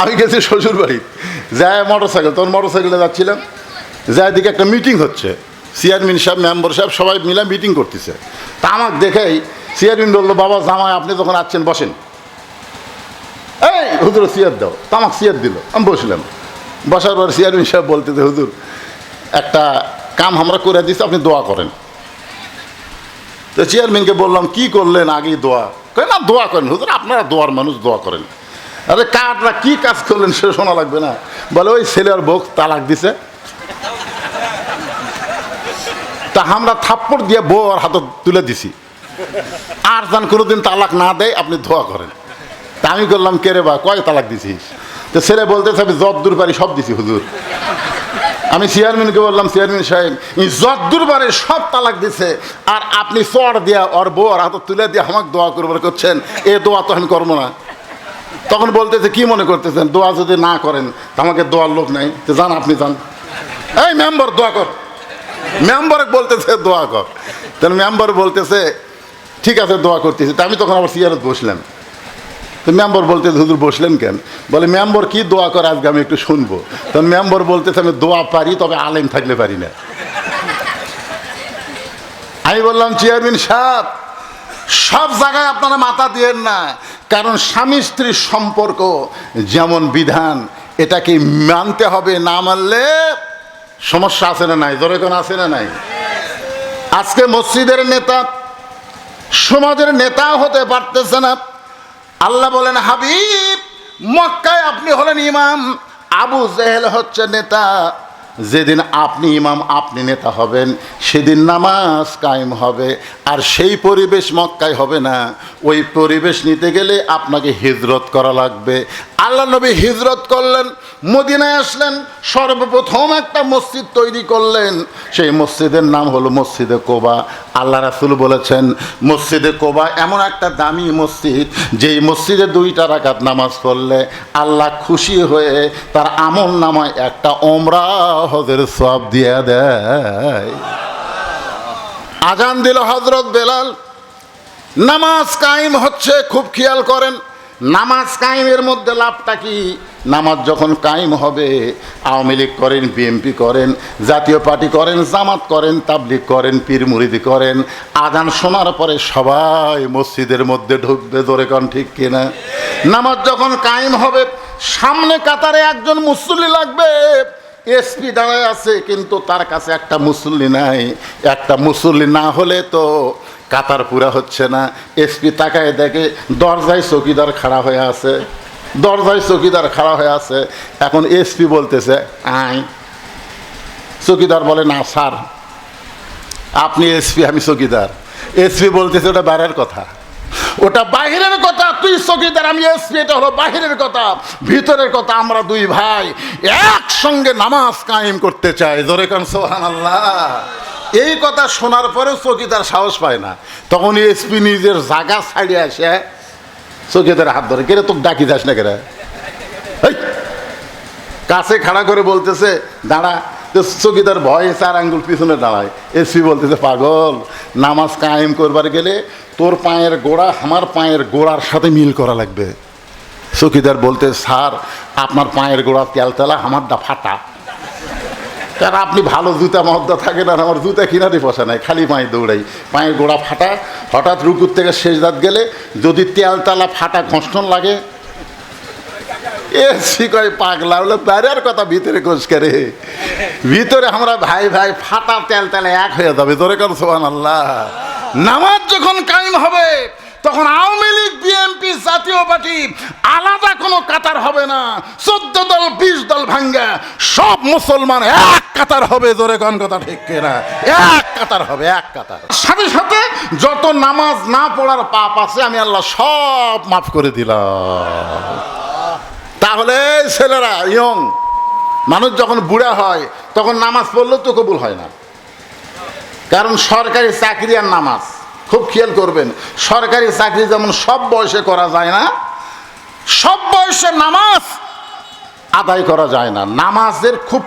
আমি গেছি শ্বশুর বাড়ি, যায় মোটরসাইকেল, তখন মোটরসাইকেলে যাচ্ছিলাম, যায় দিকে একটা মিটিং হচ্ছে, চেয়ারম্যান সাহেব, মেম্বার সাহেব সবাই মিলে মিটিং করতেছে। তা আমাকে দেখেই চেয়ারম্যান বললো, বাবা জামাই আপনি যখন আসছেন বসেন, এই হুজুর চেয়ার দাও। তা আমাকে চেয়ার দিল, আমি বসলাম। বসার পর চেয়ারম্যান সাহেব বলতেছে, হুজুর একটা কাম আমরা করে দিচ্ছি, আপনি দোয়া করেন। তো চেয়ারম্যানকে বললাম, কি করলেন? আগেই দোয়া করেন। না, দোয়া করেন হুজুর, আপনারা দোয়ার মানুষ, দোয়া করেন। আরে কাঠরা কি কাজ করলেন সে শোনা লাগবে না? বলে ওই ছেলে আর বউ তালাক দিছে, তা আমরা থাপ্পড় দিয়ে বউ আর হাতে তুলে দিছি, আর যান কোনোদিন তালাক না দেয় আপনি দোয়া করেন। তা আমি করলাম, কে রে বা কয় তালাক দিছিস? তো ছেলে বলতেছে, আমি যদ্দূর পারি সব দিছি হুজুর। আমি চেয়ারম্যানকে বললাম, চেয়ারম্যান সাহেব যদ্দূর পারে সব তালাক দিছে, আর আপনি চড় দিয়া ওর বউ আর হাতে তুলে দিয়ে আমাকে দোয়া করবার করছেন, এ দোয়া তো আমি করবো না। তখন বলতেছে, কি মনে করতেছেন দোয়া যদি না করেন তো আমাকে দোয়ার লোক নাই? তো যান, আপনি যান, এই মেম্বার দোয়া কর। মেম্বার বলতেছে দোয়া কর, তখন মেম্বার বলতেছে ঠিক আছে দোয়া করতেছি। তা আমি তখন আবার চেয়ারে বসলাম। তো মেম্বার বলতেছে, হুজুর বসলেন কেন? বলে মেম্বার কি দোয়া করে আজকে আমি একটু শুনবো। তখন মেম্বার বলতেছে, আমি দোয়া পারি, তবে আলেম থাকলে পারি না। আমি বললাম, চেয়ারম্যান সাহেব সব জায়গায় আপনারা মাথা দিয়েন না, কারণ স্বামী স্ত্রীর সম্পর্ক যেমন বিধান এটাকে মানতে হবে, না মানলে সমস্যা আছে না নাই? জোরে কোন আছে না নাই? আজকে মসজিদের নেতা সমাজের নেতা হতে পারতেছে না। আল্লাহ বলেন, হাবিব মক্কায় আপনি হলেন ইমাম, আবু জেহেল হচ্ছে নেতা। যেদিন আপনি ইমাম, আপনি নেতা হবেন, সেদিন নামাজ কায়েম হবে। আর সেই পরিবেশ মক্কায় হবে না। ওই পরিবেশ নিতে গেলে আপনাকে হিজরত করা লাগবে। আল্লাহ নবী হিজরত করলেন, মদিনায় আসলেন, সর্বপ্রথম একটা মসজিদ তৈরি করলেন। সেই মসজিদের নাম হলো মসজিদে কোবা। আল্লাহ রাসূল বলেছেন, মসজিদে কোবা এমন একটা দামি মসজিদ, যেই মসজিদে 2 রাকাত নামাজ পড়লে আল্লাহ খুশি হয়ে তার আমল নামায় একটা ওমরা হজের সওয়াব দিয়ে দেয়। আজান দিল হযরত বেলাল, নামাজ কায়েম হচ্ছে। খুব খেয়াল করেন, নামাজ কায়েমের মধ্যে লাভটা কি? নামাজ যখন কায়েম হবে, আওয়ামী লীগ করেন, বিএনপি করেন, জাতীয় পার্টি করেন, জামাত করেন, তাবলিগ করেন, পীর মুরিদি করেন, আজান শোনার পরে সবাই মসজিদের মধ্যে ঢুকবে। জোরে কোন ঠিক কিনা? নামাজ যখন কায়েম হবে, সামনে কাতারে একজন মুসল্লি লাগবে। এসপি দাঁড়ায় আছে, কিন্তু তার কাছে একটা মুসল্লি নাই। একটা মুসল্লি না হলে তো কাতার পুরা হচ্ছে না। এসপি তাকায় দেখে দরজায় চৌকিদার খাড়া হয়ে আছে, দরজায় চৌকিদার খাড়া হয়ে আছে। এখন এসপি বলতেছে আয়। চৌকিদার বলে, না স্যার আপনি এসপি, আমি চৌকিদার। এসপি বলতেছে, ওটা বাইরের কথা, ওটা বাহিরের কথা, তুই চৌকিদার আমি এসপি, এটা হলো বাহিরের কথা। ভিতরের কথা আমরা 2 ভাই একসঙ্গে নামাজ কায়েম করতে চাই। জোরে কান সুবহানাল্লাহ। এই কথা শোনার পরেও চৌকিদার সাহস পায় না। তখন এসপি নিজের জায়গা ছাড়িয়ে আসে চৌকিদার হাত ধরে, কেরে তোকে ডাকি যাস না কেরে, কাছে খাড়া করে বলতেছে দাঁড়া। তো চৌকিদার ভয়ে 4 আঙ্গুল পিছনে দাঁড়ায়। এসপি বলতেছে, পাগল, নামাজ কায়েম করবার গেলে তোর পায়ের গোড়া আমার পায়ের গোড়ার সাথে মিল করা লাগবে। চৌকিদার বলতে, স্যার আপনার পায়ের গোড়া তেলতেলা, আমারটা ফাটা। কারণ আপনি ভালো জুতা মহদ্দা থাকেন, আর আমার জুতা কিনারে বসা নাই, খালি পায়ে দৌড়াই, পায়ের গোড়া ফাটা। হঠাৎ রুকুর থেকে শেষদাত গেলে যদি তেলতলা ফাটা ঘর্ষণ লাগে, এসি কয় পাগলা হলো বাইরের কথা, ভিতরে কোষ করে, ভিতরে আমরা ভাই ভাই ফাটা তেলতেলা এক হয়ে যাবে। জোরে কর সুবহানাল্লাহ। নামাজ যখন কায়েম হবে, তখন আওয়ামী লীগ, বিএনপি, জাতীয় পার্টি আলাদা কোনো কাতার হবে না। 14 দল 20 দল ভাঙ্গা সব মুসলমান এক কাতার হবে। জোরে কোন কথা ঠিক কিনা? এক কাতার হবে, এক কাতার। সাথে সাথে যত নামাজ না পড়ার পাপ আছে আমি আল্লাহ সব মাফ করে দিলাম। তাহলে ছেলেরা, ইয়ং মানুষ যখন বুড়া হয় তখন নামাজ পড়লেও তো কবুল হয় না। কারণ সরকারি চাকরি আর নামাজ, খুব খেয়াল করবেন, সরকারি চাকরি যেমন সব বয়সে করা যায় না, সব বয়সে নামাজ আদায় করা যায় না। নামাজের খুব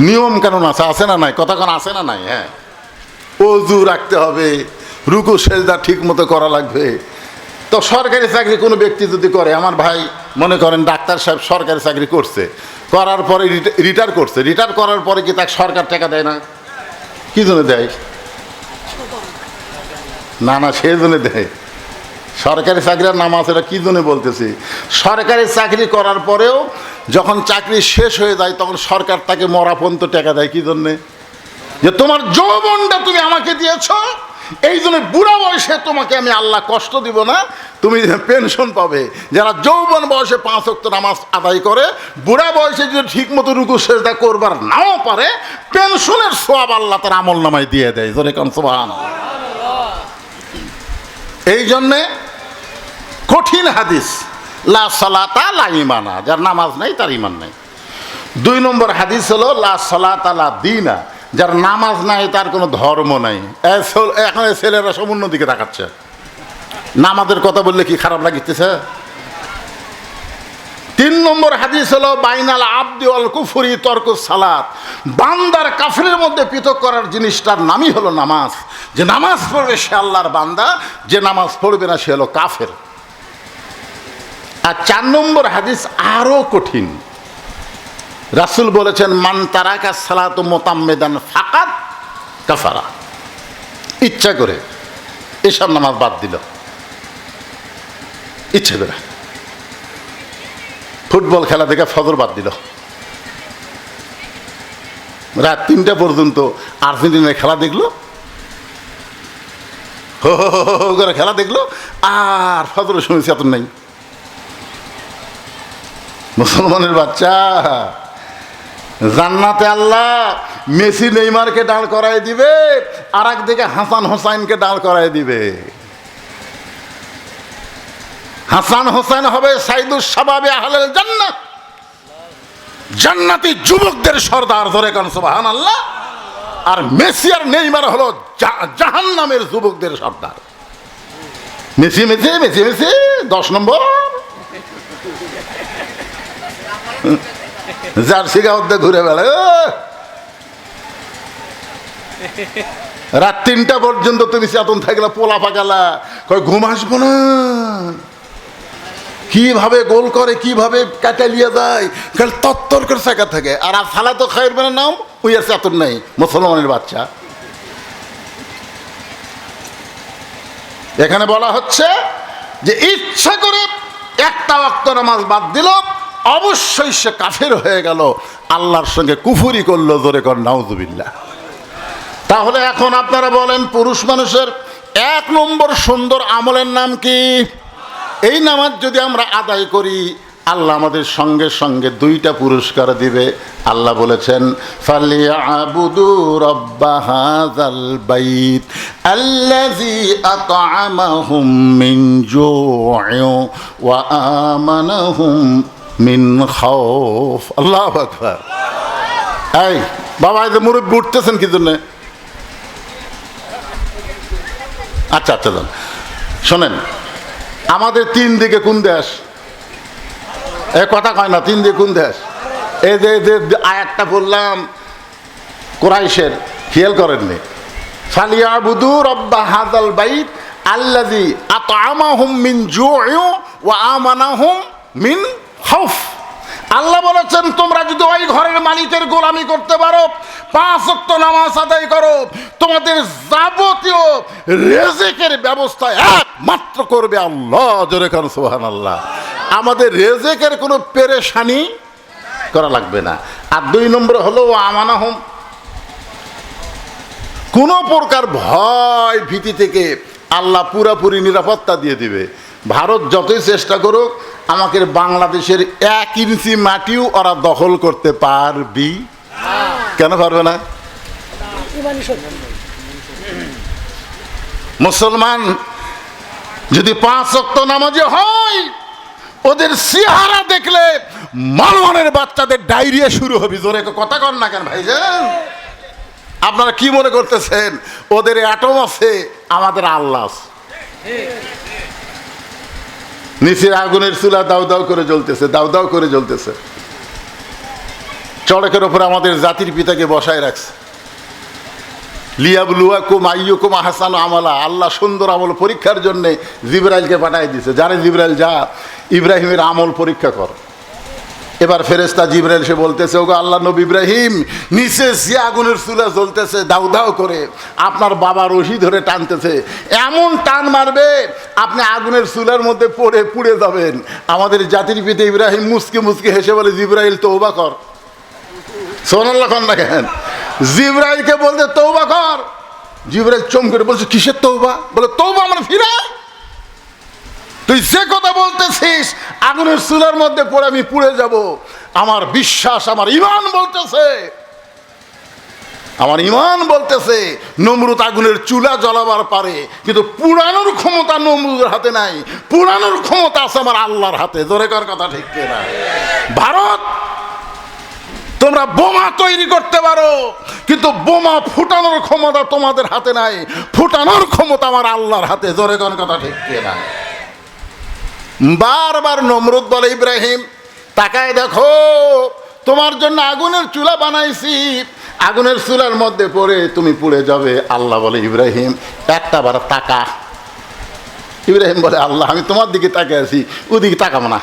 নিয়ম কানুন আছে, আছে না নাই? কথা কোন আছে না নাই? হ্যাঁ, অজু রাখতে হবে, রুকু সেজদা ঠিক মতো করা লাগবে, তো সরকারি চাকরি কোনো ব্যক্তি যদি করে, আমার ভাই মনে করেন ডাক্তার সাহেব সরকারি চাকরি করছে, করার পরে রিটায়ার করছে, রিটায়ার করার পরে কি তাকে সরকার টাকা দেয় না? কি জন্য দেয়? না না, সেই জন্য দেয়। সরকারি চাকরির নাম আছে, এটা কী জন্য বলতেছি, সরকারি চাকরি করার পরেও যখন চাকরি শেষ হয়ে যায় তখন সরকার তাকে মরা পর্যন্ত টাকা দেয়। কী জন্যে? যে তোমার যৌবনটা তুমি আমাকে দিয়েছ, এই জন্য বুড়া বয়সে তোমাকে আমি আল্লাহ কষ্ট দিব না, তুমি পেনশন পাবে। যারা যৌবন বয়সে 5 ওয়াক্ত নামাজ আদায় করে, বুড়া বয়সে যদি ঠিক মতো রুকু সেজদা করবার নাও পারে, পেনশনের সওয়াব আল্লাহ তার আমল নামায় দিয়ে দেয়। জোরে কান সুবহানাল্লাহ। এই জন্যে কঠিন হাদিস, লা সালাতা লা ঈমানা, যার নামাজ নাই তার ঈমান নাই। 2 নম্বর হাদিস হলো লা সালাতা লা দীনা, যার নামাজ নাই তার কোনো ধর্ম নাই। এখন ছেলেরা সব অন্যদিকে তাকাচ্ছে, নামাজের কথা বললে কি খারাপ লাগিতেছে? 3 নম্বর হাদিস হলো বাইনাল আবদি ওয়াল কুফরি তরকুস সালাত, বান্দার কাফেরের মধ্যে পৃথক করার জিনিসটার নামই হলো নামাজ। যে নামাজ পড়বে সে আল্লাহর বান্দা, যে নামাজ পড়বে না সে হলো কাফের। আর 4 নম্বর হাদিস আরো কঠিন। রাসূল বলেছেন, মান তারাকা সালাতু মুতাম্মিদান ফাকাদ কাফারা, ইচ্ছা করে এসব নামাজ বাদ দিল, ইচ্ছা করে। ফুটবল খেলা দেখে ফজর বাদ দিল, রাত 3টা পর্যন্ত আর্জেন্টিনার খেলা দেখলো, হো হো হো হো করে খেলা দেখলো, আর ফজরের সময় চেতন নাই। মুসলমানের বাচ্চা, জান্নাতে আল্লাহ মেসি নেইমারকে দাঁড় করায় দিবে, আর একদিকে হাসান হোসাইনকে দাঁড় করায় দিবে। হাসান হোসেন হবে সাইদুস শাবাবে আহলেল জান্নাহ, জান্নাতি যুবকদের সর্দার। ধরে কান সুবহানাল্লাহ। আর মেসি আর নেইমার হলো জাহান্নামের যুবকদের সর্দার। মেসি মেসি মেসি মেসি 10 নম্বর, জার্সি গাঁওতে ঘুরে বেড়ায়, রাত 3টা পর্যন্ত তুমি চেতন থাকলে, পোলা পাকালা কয় ঘুম আসবো না, কিভাবে গোল করে, কিভাবে কাটালিয়ে যায়, কাল তত্তর করে চাকা থাকে। আর সালা তো খায়ের বেনা নাম, ওই আর চেতন নাই মুসলমানের বাচ্চা। এখানে বলা হচ্ছে যে ইচ্ছা করে একটা ওয়াক্ত নামাজ বাদ দিল, অবশ্যই সে কাফের হয়ে গেল, আল্লাহর সঙ্গে কুফরি করলো। জোরে কর নাউজুবিল্লাহ। তাহলে এখন আপনারা বলেন, পুরুষ মানুষের 1 নম্বর সুন্দর আমলের নাম কি? এই নামাজ যদি আমরা আদায় করি, আল্লাহ আমাদের সঙ্গে সঙ্গে 2টা পুরস্কার দিবে। আল্লাহ বলেছেন, ফালিয়াবুদু রাব্বা হাযাল বাইত আল্লাযী আত'আমাহুম মিন জু'ইন ওয়া আমানাহুম মিন খাউফ। আল্লাহু আকবার। এই বাবা, এই যে মুরব্বি উঠতেছেন কি জন্য? আচ্ছা আচ্ছা, শোনেন, আমাদের 3 দিকে কোন দেশ? এ কথা কয় না, 3 দিকে কোন দেশ? এই যে আয়াতটা বললাম কুরাইশের, খেয়াল করেননি? ফালিয়াবুদু রাব্বা হাযাল বাইত আল্লাযী আত'আমাহুম মিন জু'ইন ওয়া আমানাহুম মিন খাউফ। আল্লাহ বলেছেন, তোমরা যদি ওই ঘরের মালিকের গোলামি করতে পারো, 5 ওয়াক্ত নামাজ আদায় করো, তোমাদের যাবতীয় রিজিকের ব্যবস্থা একমাত্র করবে আল্লাহ। জোরে কান সুবহানাল্লাহ। আমাদের রিজিকের কোনো পেরেশানি করা লাগবে না। আর 2 নম্বর হলো আমানাহুম, কোন প্রকার ভয় ভীতি থেকে আল্লাহ পুরাপুরি নিরাপত্তা দিয়ে দিবে। ভারত যতই চেষ্টা করুক, আমাদের বাংলাদেশের 1 ইঞ্চি মাটিও ওরা দখল করতে পারবি? কেন পারবে না? মুসলমান যদি 5 ওয়াক্ত নামাজি হয়, ওদের চেহারা দেখলে মারওয়ানের বাচ্চাদের ডায়রিয়া শুরু হবে। জোরে কথা কর না কেন ভাইজান? আপনারা কি মনে করতেছেন ওদের অ্যাটম আছে, আমাদের আল্লাহ আছে? নিচের আগুনের চুলা দাউ দাউ করে জ্বলতেছে, দাউ দাউ করে জ্বলতেছে। চড়কের ওপরে আমাদের জাতির পিতাকে বসায় রাখছে। লিয়াবলুয়াকুম আইয়ুকুম আহসানু আমালা, আল্লাহ সুন্দর আমল পরীক্ষার জন্যে জিবরাইলকে পাঠাই দিয়েছে। যারে জিবরাইল যা ইব্রাহিমের আমল পরীক্ষা কর। এবার ফেরেশতা জিবরাইল সে বলতেছে, ওগো আল্লাহ নবী ইব্রাহিম, নিচে যে আগুনের চুলা জ্বলতেছে দাউ দাউ করে, আপনার বাবা রশি ধরে টানতেছে, এমন টান মারবে আপনি আগুনের চুলার মধ্যে পড়ে পুড়ে যাবেন। আমাদের জাতির পিতা ইব্রাহিম মুসকে মুসকে হেসে বলে, জিবরাইল তওবা কর। সুবহানাল্লাহ না কেন? জিবরাইলকে বলতে তওবা কর। জিবরাইল চমকে করে বলছে, কিসের তওবা? বলে তওবা মানে ফিরা, তুই যে কথা বলতেছিস আগুনের চুলার মধ্যে পড়ে আমি পুড়ে যাব। আমার বিশ্বাস, আমার ঈমান বলতেছে, আমার ঈমান বলতেছে নমরুদ আগুনের চুলা জ্বলাবার পারে, কিন্তু পুরানোর ক্ষমতা নমরুদের হাতে নাই, পুরানোর ক্ষমতা আছে আমার আল্লাহর হাতে। জোরে কর কথা ঠিক কিনা? ভারত, তোমরা বোমা তৈরি করতে পারো, কিন্তু বোমা ফুটানোর ক্ষমতা তোমাদের হাতে নাই, ফুটানোর ক্ষমতা আমার আল্লাহর হাতে। জোরে কর কথা ঠিক কিনা? বারবার নমরুদ বলে, ইব্রাহিম তাকায় দেখো, তোমার জন্য আগুনের চুলা বানাইছি, আগুনের চুলার মধ্যে পড়ে তুমি পুড়ে যাবে। আল্লাহ বলে, ইব্রাহিম একটা বার তাকা। ইব্রাহিম বলে, আল্লাহ আমি তোমার দিকে তাকিয়ে আছি, ওদিকে তাকাবো না।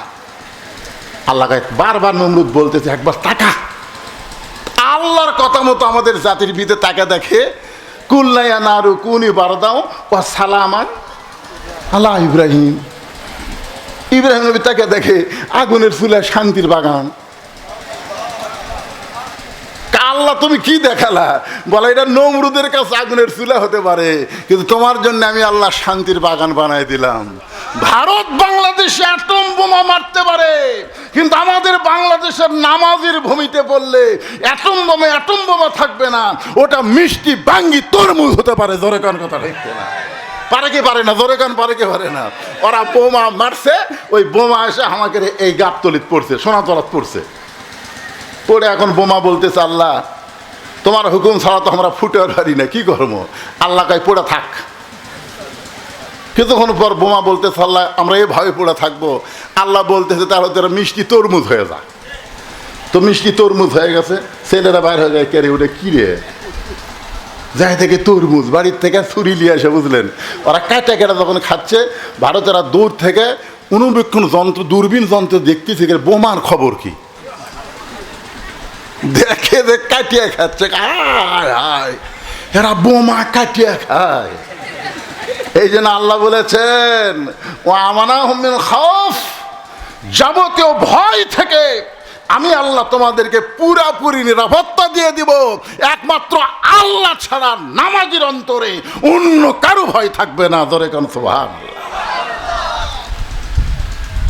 আল্লাহ বারবার নমরুদ বলতেছে, একবার তাকা। আল্লাহর কথা মতো আমাদের জাতির ভিতরে তাকা দেখে, কুল্লাইয়া নারু কুনি বারদাও ও সালামান আল্লাহ ইব্রাহিম। ইব্রাহিম নবী তাকে দেখে আগুনের চুলায় শান্তির বাগান। আল্লাহ তুমি কি দেখালা? বলে, এটা নমরুদের কাছে আগুনের চুলা হতে পারে, কিন্তু তোমার জন্য আমি আল্লাহ শান্তির বাগান বানাই দিলাম। ভারত বাংলাদেশে অ্যাটম বোমা মারতে পারে, কিন্তু আমাদের বাংলাদেশের নামাজের ভূমিতে পড়লে অ্যাটম বোমা থাকবে না, ওটা মিষ্টি বাঙ্গি তরমুজ হতে পারে। জোরে কান কথা দেখতে না পারে কি পারে না? জোরে কান পারে কি পারে না? ওরা বোমা মারছে, ওই বোমা এসে আমাকে এই গাবতলিত পড়ছে, সোনাতলাত পড়ছে, পড়ে এখন বোমা বলতেছে, আল্লাহ তোমার হুকুম ছাড়া তো আমরা ফুটে পারি না, কি করবো? আল্লাহ কয় পড়ে থাক। কিছুক্ষণ পর বোমা বলতেছে, আল্লাহ আমরা এভাবে পড়ে থাকবো। আল্লাহ বলতেছে, তাহলে তোরা মিষ্টি তরমুজ হয়ে যা। তো মিষ্টি তরমুজ হয়ে গেছে, ছেলেরা বাইর হয়ে যায়, কেড়ে উঠে কিরে যাই থেকে তরমুজ বাড়ির থেকে ছুরি নিয়ে আসে, বুঝলেন? ওরা কাটা কেটে যখন খাচ্ছে, ভারতেরা দূর থেকে অনুবীক্ষণ যন্ত্র, দূরবীন যন্ত্র দেখতেছে বোমার খবর কি, দেখে যে কাটিয়ে খাচ্ছে। এরা বোমা কাটিয়ে খায়। এই জন্য আল্লাহ বলেছেন, ও আমানা হুমিন খাউফ, যাবতীয় ভয় থেকে আমি আল্লাহ তোমাদেরকে পুরাপুরি নিরাপত্তা দিয়ে দিব। একমাত্র আল্লাহ ছাড়া নামাজের অন্তরে অন্য কারো ভয় থাকবে না। ধরে কেন সুবহানাল্লাহ।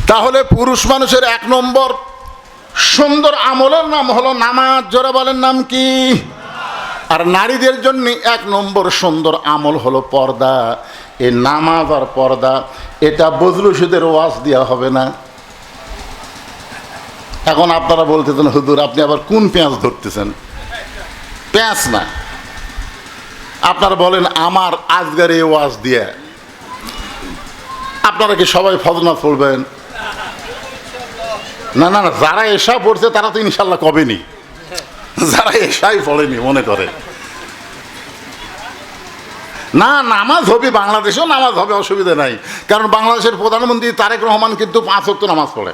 তাহলে পুরুষ মানুষের এক নম্বর সুন্দর আমলের নাম হলো নামাজ। জোরে বলেন নাম কি? আর নারীদের জন্য এক নম্বর সুন্দর আমল হলো পর্দা। এই নামাজ আর পর্দা, এটা বজলুসুদের ওয়াজ দেওয়া হবে না। এখন আপনারা বলতেছেন, হুজুর আপনি আবার কোন পেঁয়াজ ধরতেছেন? পেঁয়াজ না, আপনারা বলেন আমার আজকের এই ওয়াজ দিয়ে আপনারা কি সবাই ফজর নামাজ পড়বেন? না না না, যারা এসা পড়ছে তারা তো ইনশাল্লাহ কবেনি, যারা এসাই পড়েনি মনে করে না, নামাজ হবে, বাংলাদেশেও নামাজ হবে, অসুবিধা নাই। কারণ বাংলাদেশের প্রধানমন্ত্রী তারেক রহমান কিন্তু 5 ওয়াক্ত নামাজ পড়ে।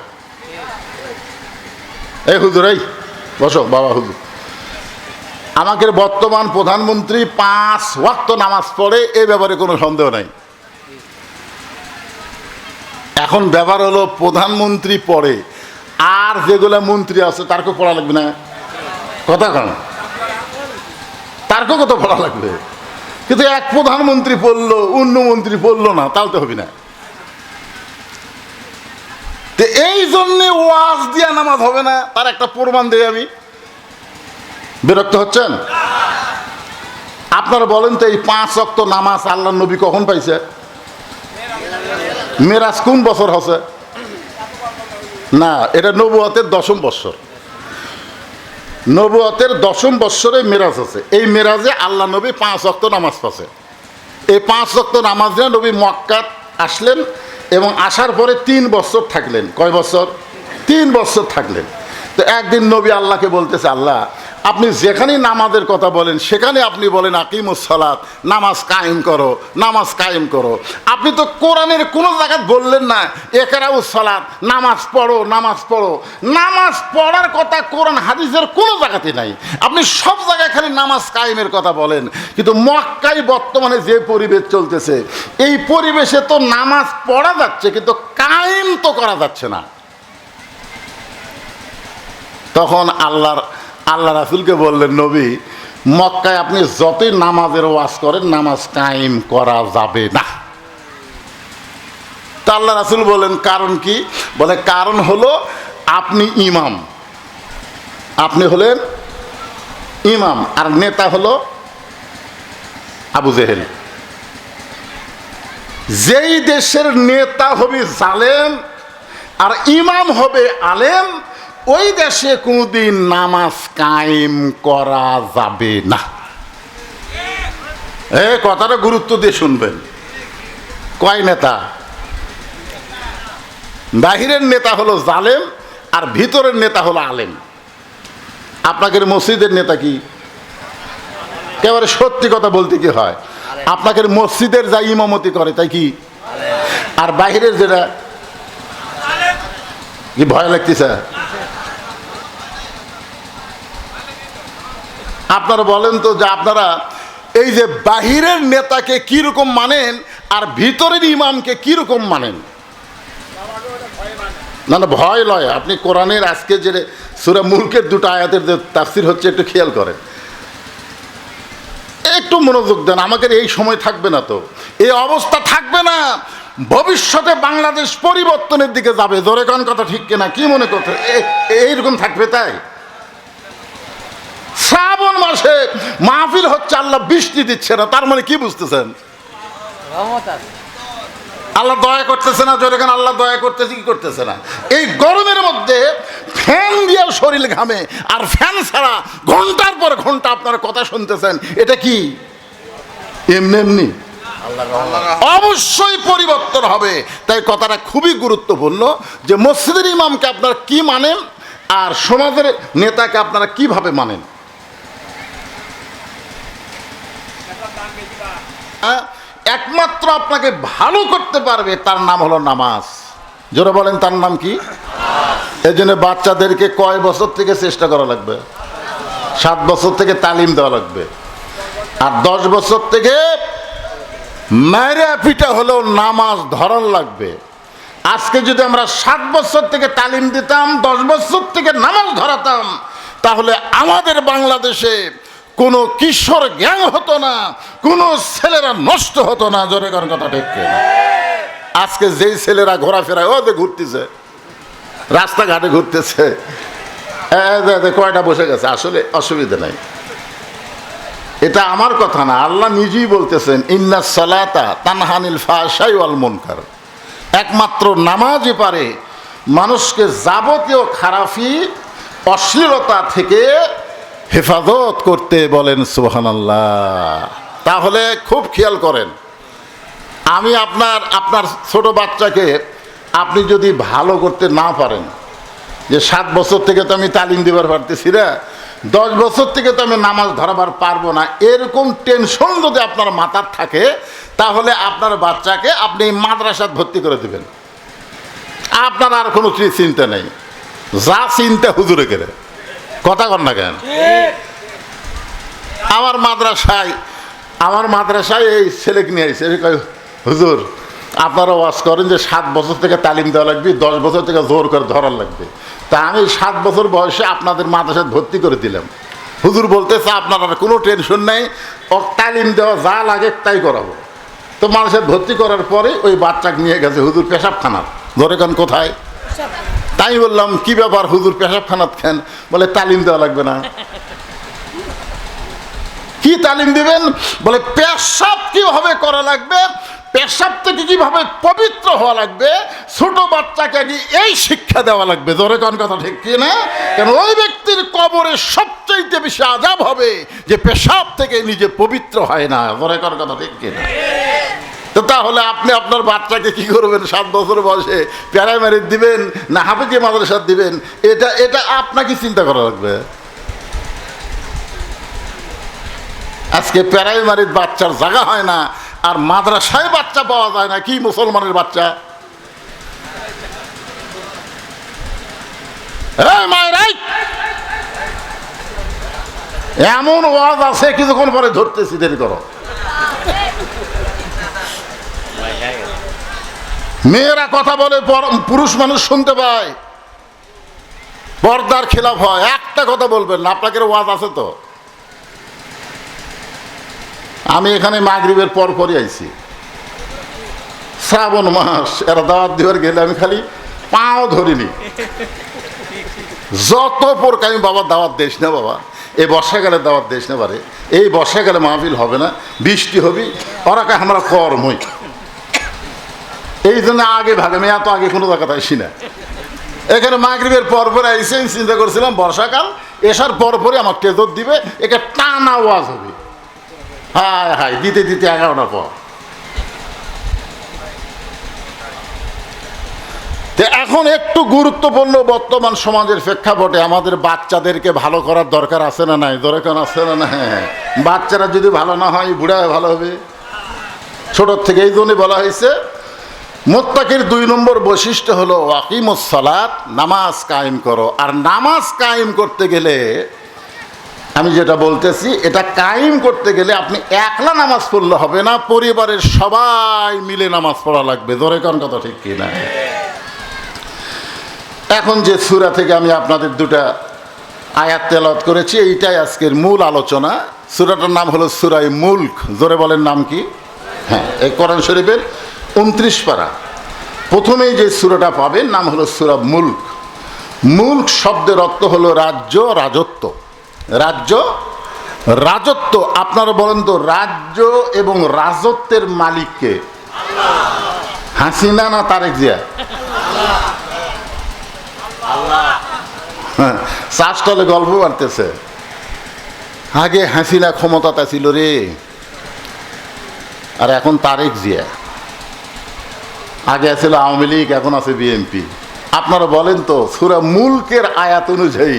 এই হুজুর, এই বসো বাবা হুজুর, আমাদের বর্তমান প্রধানমন্ত্রী 5 ওয়াক্ত নামাজ পড়ে, এই ব্যাপারে কোনো সন্দেহ নাই। এখন ব্যাপার হলো প্রধানমন্ত্রী পড়ে, আর যেগুলো মন্ত্রী আছে তারকেও পড়া লাগবে না? কথা কেন? তারকেও কত পড়া লাগবে। কিন্তু এক প্রধানমন্ত্রী পড়লো, অন্য মন্ত্রী পড়লো না, তাও তো হবে না। তো এই জন্যে ওয়াজ দিয়া নামাজ হবে না, তার একটা প্রমাণ দেই আমি। বিরক্ত হচ্ছেন? আপনারা বলেন তো, এই 5 ওয়াক্ত নামাজ আল্লাহর নবী কখন পাইছে? মেরাজ কোন বছর হচ্ছে? না, এটা নবুয়তের 10ম বৎসর। নবুয়তের 10ম বৎসরে মেরাজ আছে। এই মেরাজে আল্লাহ নবী 5 ওয়াক্ত নামাজ পড়ছে। এই 5 ওয়াক্ত নামাজ নিয়ে নবী মক্কাত আসলেন এবং আসার পরে 3 বছর থাকলেন। কয় বছর? 3 বছর থাকলেন। তো একদিন নবী আল্লাহকে বলতেছে, আল্লাহ আপনি যেখানেই নামাজের কথা বলেন সেখানে আপনি বলেন আকিমুস সালাত, নামাজ কায়েম করো, নামাজ কায়েম করো। আপনি তো কোরআনের কোনো জায়গায় বললেন না ইকরাউস সালাত, নামাজ পড়ো, নামাজ পড়ো। নামাজ পড়ার কথা কোরআন হাদিসের কোনো জায়গাতে নাই। আপনি সব জায়গায় খালি নামাজ কায়েমের কথা বলেন। কিন্তু মক্কায় বর্তমানে যে পরিবেশ চলতেছে, এই পরিবেশে তো নামাজ পড়া যাচ্ছে কিন্তু কায়েম তো করা যাচ্ছে না। তখন আল্লাহ রাসূলকে বললেন, নবী, মক্কায় আপনি যতই নামাজের ওয়াজ করেন নামাজ কায়েম করা যাবে না। তা আল্লাহ রাসূল বলেন, কারণ কি? বলে, কারণ হলো আপনি ইমাম, আপনি হলেন ইমাম, আর নেতা হলো আবু জেহেল। যেই দেশের নেতা হবে জালেম আর ইমাম হবে আলেম, ওই দেশে কোনদিন নামাজ কায়েম করা যাবে না। কথাটা গুরুত্ব দিয়ে শুনবেন। কয় নেতা? বাহিরের নেতা হলো জালেম আর ভিতরের নেতা হলো আলেম। আপনাদের মসজিদের নেতা কি? একেবারে সত্যি কথা বলতে কি হয়, আপনাদের মসজিদের যা ইমামতি করে তাই কি? আর বাহিরের যেটা কি? ভয় লাগতেছে? আপনারা বলেন তো যে আপনারা এই যে বাহিরের নেতাকে কিরকম মানেন আর ভিতরের ইমামকে কিরকম মানেন? না না, ভয় লয়। আপনি কোরআনের আজকে যে সূরা মুলকের দুটো আয়াতের যে তাফসীর হচ্ছে একটু খেয়াল করেন, একটু মনোযোগ দেন। আমাদের এই সময় থাকবে না, তো এই অবস্থা থাকবে না। ভবিষ্যতে বাংলাদেশ পরিবর্তনের দিকে যাবে। জোরে কোন কথা ঠিক কিনা? কি মনে করতে এইরকম থাকবে? তাই শ্রাবণ মাসে মাহফিল হচ্ছে, আল্লাহ বৃষ্টি দিচ্ছে না, তার মানে কি বুঝতেছেন? আল্লাহ দয়া করতেছে না। জোরে কোন আল্লাহ দয়া করতেছে কি করতেছে না? এই গরমের মধ্যে ফ্যান দিয়ে শরীর ঘামে, আর ফ্যান ছাড়া ঘন্টার পর ঘন্টা আপনারা কথা শুনতেছেন। এটা কি এমনি এমনি? অবশ্যই পরিবর্তন হবে। তাই কথাটা খুবই গুরুত্বপূর্ণ যে মসজিদের ইমামকে আপনারা কি মানেন আর সমাজের নেতাকে আপনারা কিভাবে মানেন। একমাত্র আপনাকে ভালো করতে পারবে তার নাম হলো নামাজ। জোরে বলেন, তার নাম কি? এই জন্য বাচ্চাদেরকে কয় বছর থেকে চেষ্টা করা লাগবে? 7 বছর থেকে তালিম দেওয়া লাগবে, আর 10 বছর থেকে মায়েরা পিঠা হলেও নামাজ ধরান লাগবে। আজকে যদি আমরা 7 বছর থেকে তালিম দিতাম, 10 বছর থেকে নামাজ ধরাতাম, তাহলে আমাদের বাংলাদেশে কোনো কিশোর গ্যাং হতো না, কোনো ছেলেরা নষ্ট হতো না। জোরে করার কথা ঠিক কিনা? আজকে যেই ছেলেরা ঘোরাফেরায় ওদের ঘুরতেছে, রাস্তাঘাটে ঘুরতেছে, কয়টা বসে গেছে, আসলে অসুবিধা নাই। এটা আমার কথা না, আল্লাহ নিজেই বলতেছেন, ইন্নাস সালাতা তানহা আনিল ফাহশাই ওয়াল মুনকার। একমাত্র নামাজই পারে মানুষকে যাবতীয় খারাপি, অশ্লীলতা থেকে হেফাজত করতে। বলেন সুবহানাল্লাহ। তাহলে খুব খেয়াল করেন, আমি আপনার ছোট বাচ্চাকে আপনি যদি ভালো করতে না পারেন, যে 7 বছর থেকে তো আমি তালিম দিবার পারতেছি না, 10 বছর থেকে তো আমি নামাজ ধরাবার পারবো না, এরকম টেনশন যদি আপনার মাথার থাকে, তাহলে আপনার বাচ্চাকে আপনি মাদ্রাসায় ভর্তি করে দেবেন। আপনার আর কোনো চিন্তা নেই, যা চিন্তা হুজুরে করে। কথা কর না কেন? আমার মাদ্রাসায় এই ছেলেকে নিয়ে আসছে, হুজুর আপনারা ওয়াজ করেন যে 7 বছর থেকে তালিম দেওয়া লাগবে, 10 বছর থেকে জোর করে ধরার লাগবে। তা আমি 7 বছর বয়সে আপনাদের মাদ্রাসায় ভর্তি করে দিলাম। হুজুর বলতেছে আপনার আর কোনো টেনশন নেই, তালিম দেওয়া যা লাগে তাই করাবো। তো মাদ্রাসায় ভর্তি করার পরে ওই বাচ্চাকে নিয়ে গেছে হুজুর পেশাবখানার। ধরে কেন কোথায়? তাই বললাম কি ব্যাপার হুজুর পেশাবখানাত খান? বলে তালিম দেওয়া লাগবে না। কি তালিম দিবেন? বলে পেশাব কিভাবে করা লাগবে, পেশাব থেকে কিভাবে পবিত্র হওয়া লাগবে, ছোট বাচ্চাকে এই শিক্ষা দেওয়া লাগবে। ধরে কোন কথা ঠিক কি না? কারণ ওই ব্যক্তির কবরে সবচাইতে বেশি আযাব হবে যে পেশাব থেকে নিজে পবিত্র হয় না। ধরে কোন কথা ঠিক কি না? তো তাহলে আপনি আপনার বাচ্চাকে কি করবেন? 7 বছর বয়সে প্রাইমারি দিবেন না হাফেজি মাদ্রাসা দিবেন? এটা আপনাকে চিন্তা করা লাগবে। আজকে প্রাইমারির বাচ্চার জায়গা হয় না, আর মাদ্রাসায় বাচ্চা পাওয়া যায় না। কি মুসলমানের বাচ্চা? এমন ওয়াজ আছে কিছুক্ষণ পরে ধরতেছি, দেরি করো। মেয়েরা কথা বলে, পুরুষ মানুষ শুনতে পায়, পর্দার খেলাফ হয়। একটা কথা বলবেন না, আপনাকে ওয়াজ আছে তো। আমি এখানে মাগরিবের পর পরই আইছি, শ্রাবণ মাস, এরা দাওয়াত দেওয়ার গেলে আমি খালি পাও ধরিনি। যত পরকে আমি বাবা দাওয়াত দিস না, বাবা এই বর্ষাকালে দাওয়াত দিস না, পারে এই বর্ষাকালে মাহফিল হবে না, বৃষ্টি হবি, ওরা কে আমরা কর্মই। এই জন্য আগে ভাগে, আমি এত আগে কোনো জায়গাতে আসি না। এখানে মাগরিবের পর পরে আইসে চিন্তা করছিলাম বর্ষাকাল এসার পরপরই আমার টেজর দিবে, একে টানা ওয়াজ হবে। হায় হায়, দিতে দিতে 11টার পর। এখন একটু গুরুত্বপূর্ণ বর্তমান সমাজের প্রেক্ষাপটে আমাদের বাচ্চাদেরকে ভালো করার দরকার আছে না নাই? দরকার আছে না? হ্যাঁ, বাচ্চারা যদি ভালো না হয় বুড়া ভালো হবে ছোটোর থেকে। এই জন্যই বলা হয়েছে মুত্তাকির 2 নম্বর বৈশিষ্ট্য হলো ওয়াকিমুস সালাত, নামাজ কায়েম করো। আর নামাজ কায়েম করতে গেলে, আমি যেটা বলতেছি, এটা কায়েম করতে গেলে আপনি একলা নামাজ পড়লে হবে না, পরিবারের সবাই মিলে নামাজ পড়া লাগবে। জোরে কোন কথা, ঠিক কি না? এখন যে সূরা থেকে আমি আপনাদের 2টা আয়াত তেলাওয়াত করেছি, এইটাই আজকের মূল আলোচনা। সূরাটার নাম হলো সূরা মুলক। জোরে বলেন, নাম কি? হ্যাঁ, এই কোরআন শরীফের 29 পারা প্রথমেই যে সূরাটা পাবেন নাম হলো সূরা মুলক। মুলক শব্দের অর্থ হলো রাজ্য, রাজত্ব। রাজ্য, রাজত্ব। আপনারা বলেন তো, রাজ্য এবং রাজত্বের মালিককে? হাসিনা না তারেক জিয়া? চাষতলে গল্প বাড়তেছে, আগে হাসিনা ক্ষমতাটা ছিল রে, আর এখন তারেক জিয়া। আগে ছিল আওয়ামী লীগ, এখন আছে বিএনপি। আপনারা বলেন তো, সূরা মুলকের আয়াত অনুযায়ী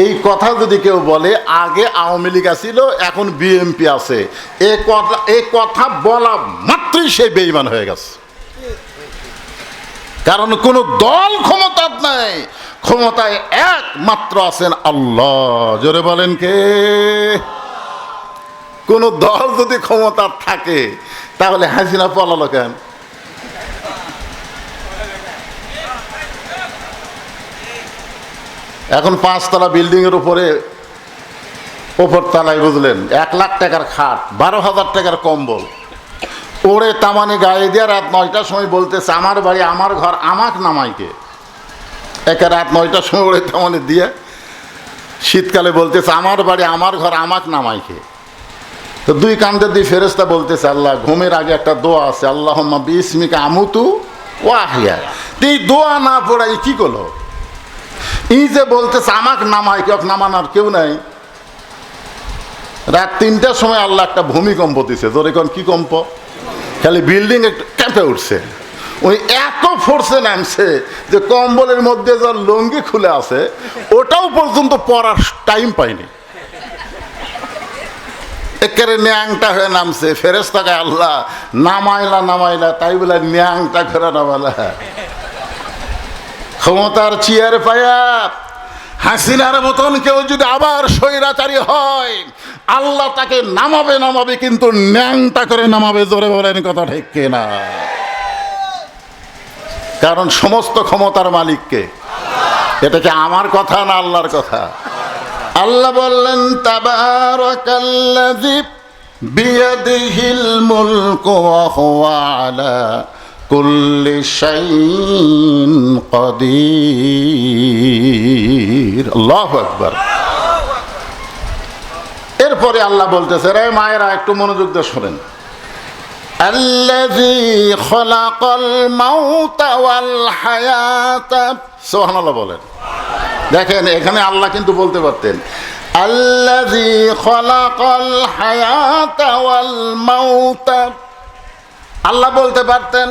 এই কথা যদি কেউ বলে আগে আওয়ামী লীগ ছিল এখন বিএনপি আছে, এই কথা বলা মাত্রই সে বেঈমান হয়ে গেছে। কারণ কোন দল ক্ষমতার নাই, ক্ষমতায় একমাত্র আছেন আল্লাহ। জোরে বলেন কে? কোন দল যদি ক্ষমতার থাকে তাহলে হাসিনা পলালো কেন? এখন 5 তলা বিল্ডিং এর উপরে, ওপর তলায় বুঝলেন 1 লাখ টাকার খাট, 12,000 টাকার কম্বল, ওরে তামানে গায়ে দিয়ে রাত 9টার সময় বলতেছে আমার বাড়ি আমার ঘর আমাক নামাইকে। একে রাত 9টার সময় ওরে তামানে দিয়ে শীতকালে বলতেছে আমার বাড়ি আমার ঘর আমাক নামাইকে। তো 2 কান্দে 2 ফেরেশতা বলতেছে আল্লাহ, ঘুমের আগে একটা দোয়া আছে, আল্লাহুম্মা বিসমিকা আমুতু ওয়া আহইয়া। এই দোয়া না পড়াই কি করলো? এই যে বলতেছে আমাক নামাই, কেউ নামানোর কেউ নাই। রাত 3টার সময় আল্লাহ একটা ভূমিকম্প দিছে। জোরে কোন, কি কম্প? খালি বিল্ডিং একটু কেঁপে উঠছে। ওই এত ফোর্সে নামছে যে কম্বলের মধ্যে যার লুঙ্গি খুলে আছে ওটাও পর্যন্ত পরার টাইম পায়নি, একেবারে ন্যাংটা হয়ে নামছে। ফেরেশতাকে আল্লাহ নামাইলা, তাই বলে ন্যাংটা করে নামালা। ক্ষমতার চেয়ার পায়া হাসিনার মতন কেউ যদি আবার স্বৈরাচারী হয়, আল্লাহ তাকে নামাবে, কিন্তু ন্যাংটা করে নামাবে। জোরে বলেন কথা, ঠিক কিনা? কারণ সমস্ত ক্ষমতার মালিককে। এটা কি আমার কথা না আল্লাহর কথা? আল্লাহ বললেন তাবারাকাল্লাযী বিয়াদিহিল মুলকু ওয়া হুয়া আলা কুল্লি শাইইন কাদির। আল্লাহু আকবার। এরপরে আল্লাহ বলতেছে, রে মায়েরা একটু মনোযোগ দিয়ে শোনেন, আল্লাযী খলাকাল মাউতা ওয়াল হায়াতা। সুবহানাল্লাহ বলেন। দেখেন, এখানে আল্লাহ কিন্তু বলতে পারতেন আল্লাযী খলাকাল হায়াতা ওয়াল মাউতা, আল্লাহ বলতে পারতেন,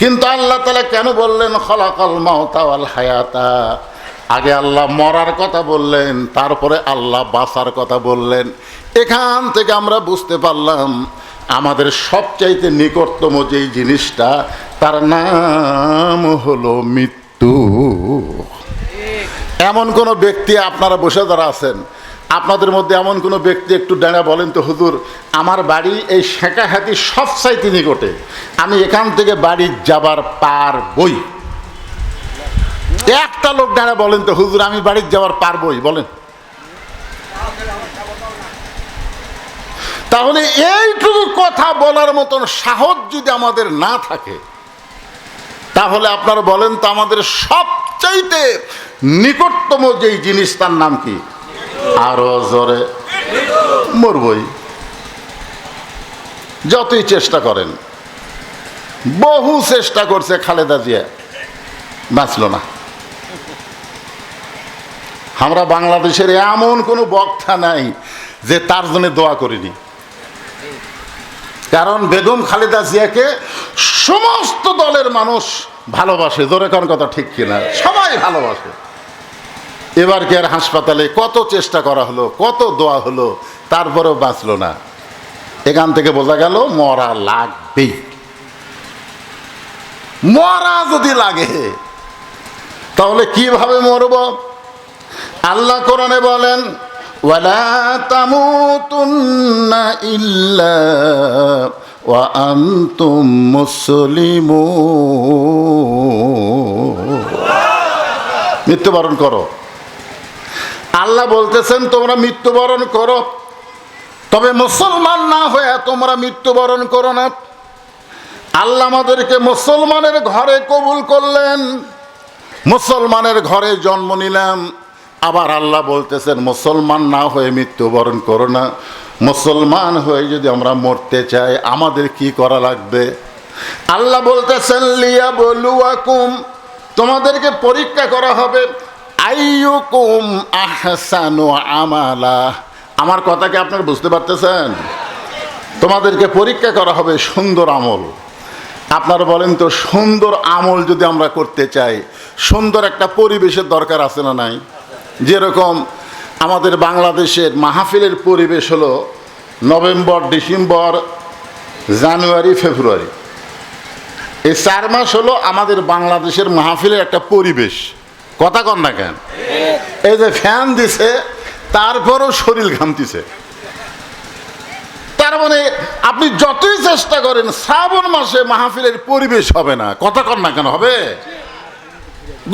কিন্তু আল্লাহ তাআলা কেন বললেন খলাকাল মাউতা ওয়াল হায়াতা? আগে আল্লাহ মরার কথা বললেন, তারপরে আল্লাহ বাঁচার কথা বললেন। এখান থেকে আমরা বুঝতে পারলাম আমাদের সবচাইতে নিকটতম যেই জিনিসটা, তার নাম হলো মৃত্যু। এমন কোনো ব্যক্তি, আপনারা বসে যারা আছেন, আপনাদের মধ্যে এমন কোনো ব্যক্তি একটু ডাঙা বলেন তো, হুজুর আমার বাড়ি এই শেখাহাতি সবচাইতে নিকটে, আমি এখান থেকে বাড়ি যাবার পারবই। একটা লোক ডাঙা বলেন তো, হুজুর আমি বাড়ি যাবার পারবই, বলেন। তাহলে এইটুকু কথা বলার মতন সাহস যদি আমাদের না থাকে, তাহলে আপনারা বলেন তো আমাদের সবচাইতে নিকটতম যেই জিনিস তার নাম কি? আরো জোরে, মরবই। যতই চেষ্টা করেন, বহু চেষ্টা করছে খালেদা জিয়া, বাঁচল না। আমরা বাংলাদেশের এমন কোনো বক্তা নাই যে তার জন্য দোয়া করিনি, কারণ বেগম খালেদা জিয়াকে সমস্ত দলের মানুষ ভালোবাসে। জোরে কোন কথা ঠিক কিনা? সবাই ভালোবাসে। এবার কি আর হাসপাতালে কত চেষ্টা করা হলো, কত দোয়া হলো, তারপরেও বাঁচল না। এখান থেকে বোঝা গেল মরা লাগবেই। মরা যদি লাগে তাহলে কিভাবে মরব? আল্লাহ কোরআনে বলেন, ওয়ালা তামুতুন্না ইল্লা ওয়া আনতুম মুসলিমুন। মৃত্যুবরণ করো। আল্লাহ বলতেছেন তোমরা মৃত্যুবরণ করো, তবে মুসলমান না হয়ে তোমরা মৃত্যুবরণ করো না। আল্লাহ আমাদেরকে মুসলমানের ঘরে কবুল করলেন, মুসলমানের ঘরে জন্ম নিলাম। আবার আল্লাহ বলতেছেন মুসলমান না হয়ে মৃত্যুবরণ করো না। মুসলমান হয়ে যদি আমরা মরতে চাই আমাদের কি করা লাগবে? আল্লাহ বলতেছেন লিয়াবলুয়াকুম, তোমাদেরকে পরীক্ষা করা হবে। আইয়ুকুম আহসানু আমালা। আমার কথা কি আপনারা বুঝতে পারতেছেন? তোমাদেরকে পরীক্ষা করা হবে সুন্দর আমল। আপনারা বলেন তো, সুন্দর আমল যদি আমরা করতে চাই, সুন্দর একটা পরিবেশের দরকার আছে না নাই? যেরকম আমাদের বাংলাদেশের মাহফিলের পরিবেশ হলো নভেম্বর, ডিসেম্বর, জানুয়ারি, ফেব্রুয়ারি, এই 4 মাস হলো আমাদের বাংলাদেশের মাহফিলের একটা পরিবেশ। কথা কন না কেন? এই যে ফ্যান দিছে, তারপরও শরীর ঘামতিছে। তার মানে আপনি যতই চেষ্টা করেন শ্রাবণ মাসে মাহফিলের পরিবেশ হবে না। কথা কন না কেন? হবে।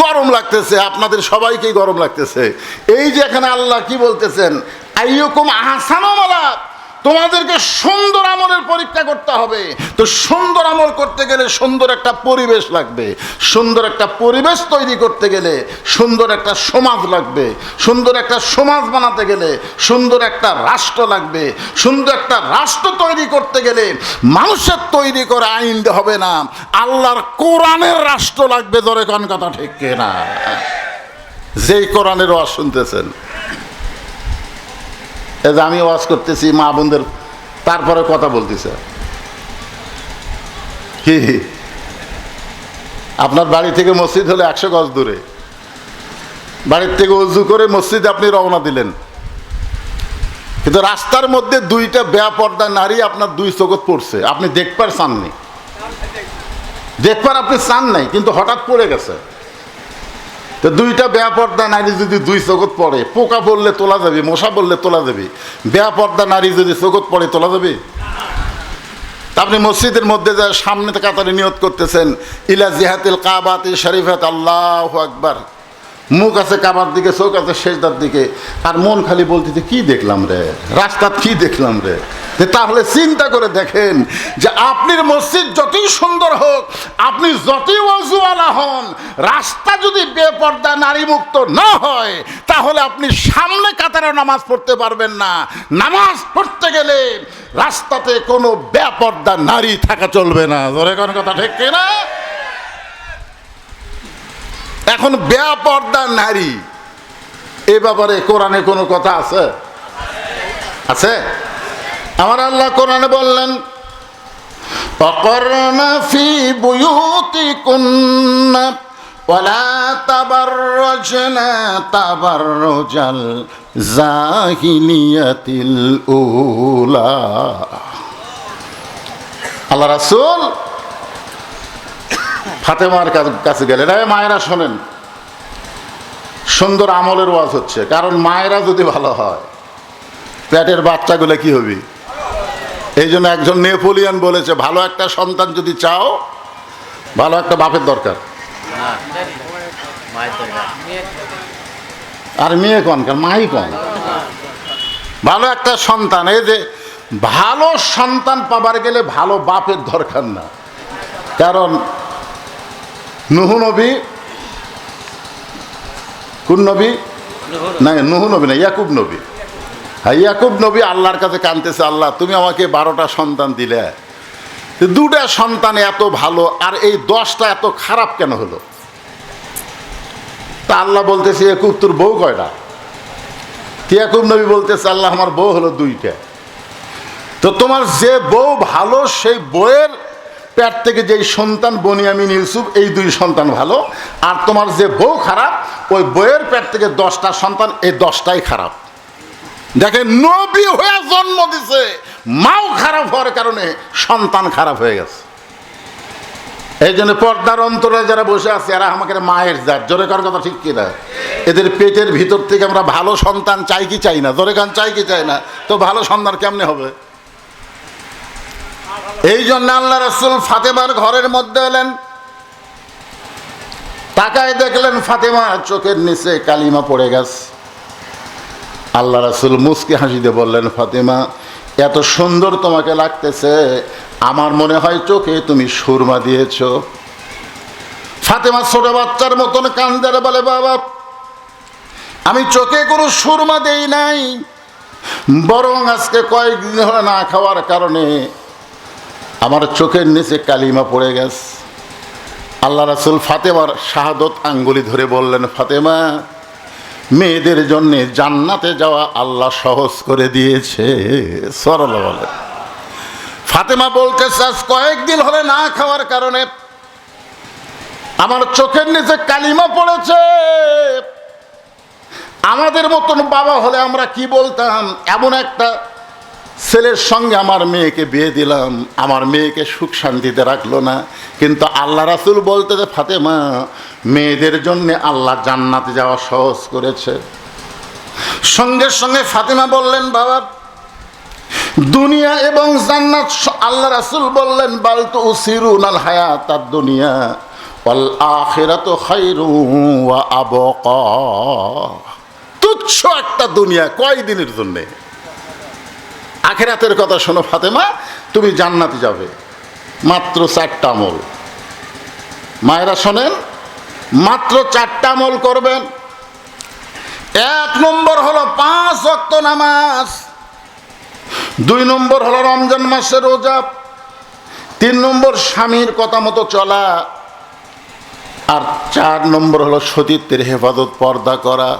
গরম লাগতেছে, আপনাদের সবাইকেই গরম লাগতেছে। এই যে এখানে আল্লাহ কি বলতেছেন, আইয়ুকুম আহসানু আমালা, তোমাদেরকে সুন্দর আমলের পরীক্ষা করতে হবে। তো সুন্দর আমল করতে গেলে সুন্দর একটা পরিবেশ লাগবে। সুন্দর একটা পরিবেশ তৈরি করতে গেলে সুন্দর একটা সমাজ লাগবে। সুন্দর একটা সমাজ বানাতে গেলে সুন্দর একটা রাষ্ট্র লাগবে। সুন্দর একটা রাষ্ট্র তৈরি করতে গেলে মানুষের তৈরি করে আইন হবে না, আল্লাহর কোরআনের রাষ্ট্র লাগবে। ধরে কোন কথা ঠিক কিনা? যেই কোরআনের ওয়াজ শুনতেছেন, এই যে আমি ওয়াজ করতেছি, মা বোনদের তারপরে কথা বলতেছে কি, আপনার বাড়ি থেকে মসজিদ হলে 100 গজ দূরে, বাড়ির থেকে উজু করে মসজিদে আপনি রওনা দিলেন, কিন্তু রাস্তার মধ্যে 2টা বেপর্দা নারী আপনার 2 চোখত পড়ছে, আপনি দেখবার চাননি, দেখবার আপনি চান নাই, কিন্তু হঠাৎ পড়ে গেছে। তো 2টা বেপর্দা নারী যদি 2 চোখত পড়ে, পোকা পড়লে তোলা যাবে, মশা পড়লে তোলা যাবে, বেপর্দা নারী যদি চোখত পড়ে তোলা যাবে? আপনি মসজিদের মধ্যে যা সামনে কাতারে নিয়ত করতেছেন, ইলা জিহাতিল কাবাতি শরীফাত, আল্লাহু আকবার, মুখ আছে কাবার দিকে, চোখ আছে সেজদার দিকে, আর মন খালি বলতেছে কি দেখলাম রে, রাস্তাত কি দেখলাম রে। তাহলে চিন্তা করে দেখেন যে আপনার মসজিদ যতই সুন্দর হোক, আপনি যতই ওযুওয়ালা হন, রাস্তা যদি বেপর্দা নারী মুক্ত না হয়, তাহলে আপনি সামনে কাতারে নামাজ পড়তে পারবেন না। নামাজ পড়তে গেলে রাস্তাতে কোনো বেপর্দা নারী থাকা চলবে না। ধরে কোন কথা ঠিক কিনা? এখন বেপর্দা নারী এ ব্যাপারে কোরআনে কোনো কথা আছে? আছে? আমার আল্লাহ কোরআনে বললেন, ওয়াকরনা ফি বুয়ুতিকুন্না ওয়ালা তাবাররাজনা তাবাররুজাল জাহিলিয়াতিল উলা। আল্লাহ রাসূল ফাতেমার কাছে গেলেন, এই মায়েরা শোনেন, সুন্দর আমলের ওয়াজ হচ্ছে, কারণ মায়েরা যদি ভালো হয় পেটের বাচ্চাগুলো কি হবে। এই জন্য একজন নেপোলিয়ন বলেছে, ভালো একটা সন্তান যদি চাও ভালো একটা বাপের দরকার, আর মেয়ে কন কেন, মাই কন। ভালো একটা সন্তান, এই যে ভালো সন্তান পাবার গেলে ভালো বাপের দরকার না। কারণ নূহ নবী, কোন নবী না, নূহ নবী না, ইয়াকুব নবী। হ্যাঁ, ইয়াকুব নবী আল্লাহর কাছে কাঁদতেছে, আল্লাহ তুমি আমাকে 12টা সন্তান দিলে, 2টা সন্তান এত ভালো আর এই 10টা এত খারাপ কেন হলো? তা আল্লাহ বলতেছে, ইয়াকুব তোর বউ কয়টা? ইয়াকুব নবী বলতেছে, আল্লাহ আমার বউ হলো 2টা। তো তোমার যে বউ ভালো সেই বউয়ের পেট থেকে যেই সন্তান বনিয়ামিন ইউসুফ, এই 2 সন্তান ভালো, আর তোমার যে বউ খারাপ ওই বউয়ের পেট থেকে 10টা সন্তান, এই 10টাই খারাপ। দেখেন, নবী হয়ে জন্ম দিছে, মাও খারাপ হওয়ার কারণে সন্তান খারাপ হয়ে গেছে। এই জন্য পর্দার অন্তরে যারা বসে আছে এরা আমাকে মায়ের জাত, জোরে কার কথা ঠিক কিনা? এদের পেটের ভিতর থেকে আমরা ভালো সন্তান চাই কি চাই না? জোরে কান চাই কি চাই না? তো ভালো সন্তান কেমনে হবে? এই জন্য আল্লাহ রাসূল ফাতেমার ঘরের মধ্যে এলেন, তাকায় দেখলেন ফাতেমা চোখের নিচে কালিমা পড়ে গেছে। আল্লাহ রাসূল মুস্কি হাসি দিয়ে বললেন, ফাতেমা এত সুন্দর তোমাকে লাগতেছে, আমার মনে হয় চোখে তুমি সুরমা দিয়েছ। ফাতেমা ছোট বাচ্চার মতন কান্দে বলে, বাবা আমি চোখে কোনো সুরমা দেই নাই, বরং আজকে কয়েকদিন হলে না খাওয়ার কারণে আমার চোখের নিচে কালিমা পড়ে গেছে। আল্লাহ রাসূল ফাতেমার শাহাদত আঙ্গুলি ধরে বললেন, ফাতেমা মেয়েদের জন্য জান্নাতে যাওয়া আল্লাহ সহজ করে দিয়েছে। সুবহানাল্লাহ বলে। ফাতেমা বলতেছে, আজ কয়েকদিন হলে না খাওয়ার কারণে আমার চোখের নিচে কালিমা পড়েছে। আমাদের মতন বাবা হলে আমরা কি বলতাম, এমন একটা ছেলের সঙ্গে আমার মেয়েকে বিয়ে দিলাম, আমার মেয়েকে সুখ শান্তিতে রাখলো না। কিন্তু আল্লাহ রাসূল বলতে যে, ফাতেমা মেয়েদের জন্য আল্লাহ জান্নাতে যাওয়া সহজ করেছে। সঙ্গে সঙ্গে ফাতেমা বললেন, বাবা দুনিয়া এবং জান্নাত, আল্লাহ রাসূল বললেন, বাল তুসিরুনাল হায়াতাদ দুনিয়া ওয়াল আখিরাতু খায়রুন ওয়া আবকা। তুচ্ছ একটা দুনিয়া, কয়দিনের জন্য। আখিরাতের কথা শোনো ফাতেমা, তুমি জান্নাতে যাবে, মাত্র 4টা আমল। মায়েরা শোনেন, মাত্র 4টা আমল করবেন। 1 নম্বর হলো 5 ওয়াক্ত নামাজ, 2 নম্বর হলো রমজান মাসের রোজা, 3 নম্বর স্বামীর কথা মতো চলা, আর 4 নম্বর হলো সতীত্বের হেফাজত, পর্দা করা।